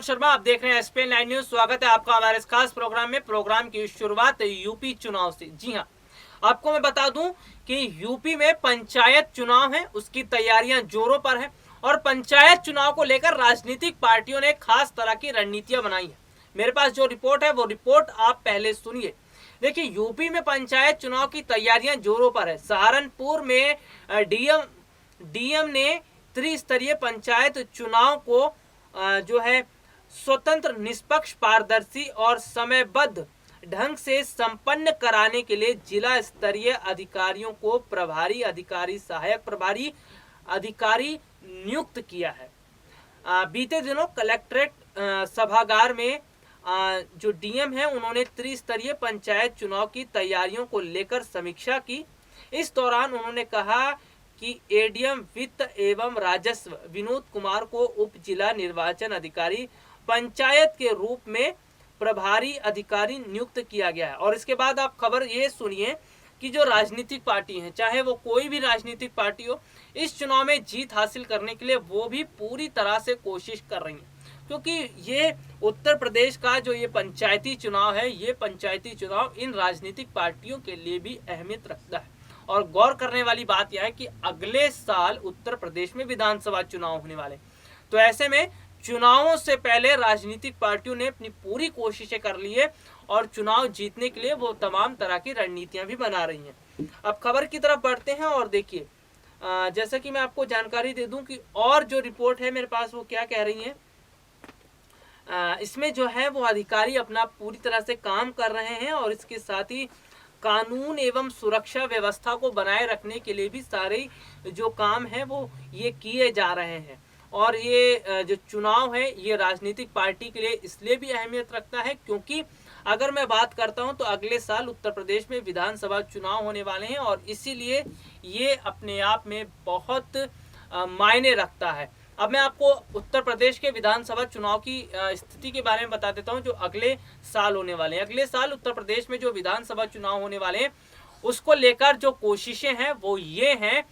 शर्मा, आप देख रहे हैं एसपीएन 9 न्यूज। स्वागत है आपका हमारे इस खास प्रोग्राम में। प्रोग्राम की शुरुआत यूपी चुनाव से। जी हां, आपको मैं बता दूं कि यूपी में पंचायत चुनाव है, उसकी तैयारियां जोरों पर है और पंचायत चुनाव को लेकर राजनीतिक पार्टियों ने खास तरह की रणनीतियां बनाई है। मेरे पास जो रिपोर्ट है वो रिपोर्ट आप पहले सुनिए। देखिए, यूपी में पंचायत चुनाव की तैयारियां जोरों पर है। सहारनपुर में डीएम ने त्रिस्तरीय पंचायत चुनाव को जो है स्वतंत्र, निष्पक्ष, पारदर्शी और समयबद्ध ढंग से संपन्न कराने के लिए जिला स्तरीय अधिकारियों को प्रभारी अधिकारी, सहायक प्रभारी अधिकारी नियुक्त किया है। बीते दिनों कलेक्ट्रेट सभागार में जो डीएम है उन्होंने त्रिस्तरीय पंचायत चुनाव की तैयारियों को लेकर समीक्षा की। इस दौरान उन्होंने कहा कि एडीएम वित्त एवं राजस्व विनोद कुमार को उप जिला निर्वाचन अधिकारी पंचायत के रूप में प्रभारी अधिकारी नियुक्त किया गया है। और इसके बाद आप खबर ये सुनिए कि जो राजनीतिक पार्टी है, चाहे वो कोई भी राजनीतिक पार्टी हो, इस चुनाव में जीत हासिल करने के लिए वो भी पूरी तरह से कोशिश कर रही है, क्योंकि ये उत्तर प्रदेश का जो ये पंचायती चुनाव है, ये पंचायती चुनाव इन राजनीतिक पार्टियों के लिए भी अहमियत रखता है। और गौर करने वाली बात यह है कि अगले साल उत्तर प्रदेश में विधानसभा चुनाव होने वाले, तो ऐसे में चुनावों से पहले राजनीतिक पार्टियों ने अपनी पूरी कोशिशें कर ली है और चुनाव जीतने के लिए वो तमाम तरह की रणनीतियां भी बना रही हैं। अब खबर की तरफ बढ़ते हैं और देखिए, जैसा कि मैं आपको जानकारी दे दूं कि और जो रिपोर्ट है मेरे पास वो क्या कह रही है। इसमें जो है वो अधिकारी अपना पूरी तरह से काम कर रहे हैं और इसके साथ ही कानून एवं सुरक्षा व्यवस्था को बनाए रखने के लिए भी सारे जो काम है वो ये किए जा रहे हैं। और ये जो चुनाव है ये राजनीतिक पार्टी के लिए इसलिए भी अहमियत रखता है क्योंकि अगर मैं बात करता हूं तो अगले साल उत्तर प्रदेश में विधानसभा चुनाव होने वाले हैं और इसीलिए ये अपने आप में बहुत मायने रखता है। अब मैं आपको उत्तर प्रदेश के विधानसभा चुनाव की स्थिति के बारे में बता देता हूं जो अगले साल होने वाले हैं। अगले साल उत्तर प्रदेश में जो विधानसभा चुनाव होने वाले हैं उसको लेकर जो कोशिशें हैं वो ये हैं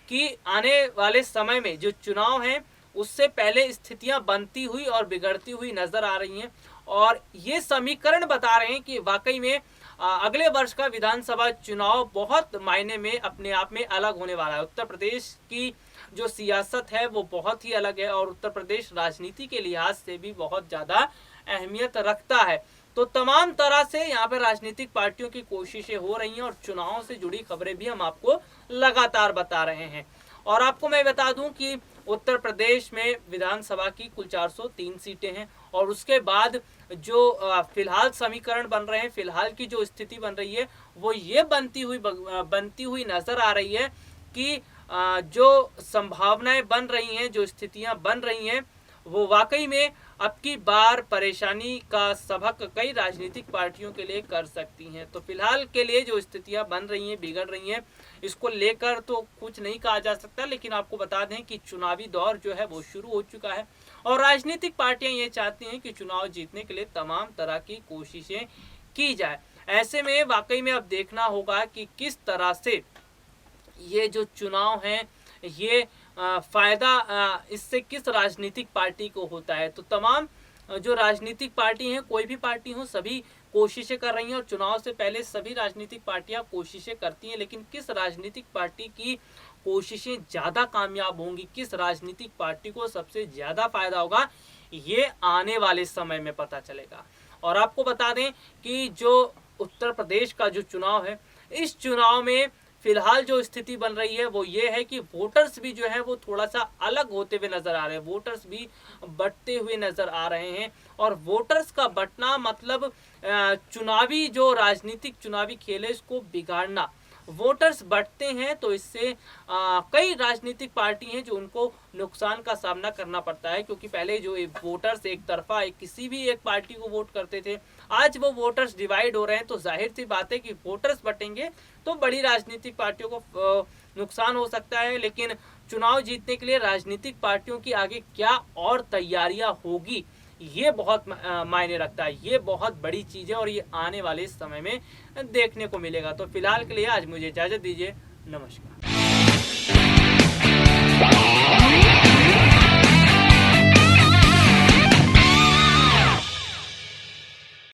कि आने वाले समय में जो चुनाव है उससे पहले स्थितियां बनती हुई और बिगड़ती हुई नजर आ रही हैं और ये समीकरण बता रहे हैं कि वाकई में अगले वर्ष का विधानसभा चुनाव बहुत मायने में अपने आप में अलग होने वाला है। उत्तर प्रदेश की जो सियासत है वो बहुत ही अलग है और उत्तर प्रदेश राजनीति के लिहाज से भी बहुत ज़्यादा अहमियत रखता है। तो तमाम तरह से यहाँ पर राजनीतिक पार्टियों की कोशिशें हो रही हैं और चुनाव से जुड़ी खबरें भी हम आपको लगातार बता रहे हैं। और आपको मैं बता दूं कि उत्तर प्रदेश में विधानसभा की कुल 403 सीटें हैं और उसके बाद जो फिलहाल समीकरण बन रहे हैं, फिलहाल की जो स्थिति बन रही है वो ये बनती हुई नजर आ रही है कि जो संभावनाएं बन रही हैं, जो स्थितियां बन रही हैं वो वाकई में अब की बार परेशानी का सबक कई राजनीतिक पार्टियों के लिए कर सकती हैं। तो फिलहाल के लिए जो स्थितियां बन रही हैं, बिगड़ रही हैं, इसको लेकर तो कुछ नहीं कहा जा सकता, लेकिन आपको बता दें कि चुनावी दौर जो है वो शुरू हो चुका है और राजनीतिक पार्टियां ये चाहती हैं कि चुनाव जीतने के लिए तमाम तरह की कोशिशें की जाए। ऐसे में वाकई में अब देखना होगा कि किस तरह से ये जो चुनाव है ये फायदा इससे किस राजनीतिक पार्टी को होता है। तो तमाम जो राजनीतिक पार्टी हैं, कोई भी पार्टी हो, सभी कोशिशें कर रही हैं और चुनाव से पहले सभी राजनीतिक पार्टियां कोशिशें करती हैं, लेकिन किस राजनीतिक पार्टी की कोशिशें ज़्यादा कामयाब होंगी, किस राजनीतिक पार्टी को सबसे ज़्यादा फायदा होगा, ये आने वाले समय में पता चलेगा। और आपको बता दें कि जो उत्तर प्रदेश का जो चुनाव है, इस चुनाव में फिलहाल जो स्थिति बन रही है वो ये है कि वोटर्स भी जो है वो थोड़ा सा अलग होते हुए नजर आ रहे हैं, वोटर्स भी बढ़ते हुए नजर आ रहे हैं। और वोटर्स का बढ़ना मतलब चुनावी जो राजनीतिक चुनावी खेल है इसको बिगाड़ना। वोटर्स बढ़ते हैं तो इससे कई राजनीतिक पार्टी हैं जो उनको नुकसान का सामना करना पड़ता है, क्योंकि पहले जो वोटर्स एक तरफा किसी भी एक पार्टी को वोट करते थे, आज वो वोटर्स डिवाइड हो रहे हैं। तो जाहिर सी बात है कि वोटर्स बटेंगे तो बड़ी राजनीतिक पार्टियों को नुकसान हो सकता है। लेकिन चुनाव जीतने के लिए राजनीतिक पार्टियों की आगे क्या और तैयारियां होगी ये बहुत मायने रखता है, ये बहुत बड़ी चीज़ है और ये आने वाले समय में देखने को मिलेगा। तो फिलहाल के लिए आज मुझे इजाज़त दीजिए, नमस्कार।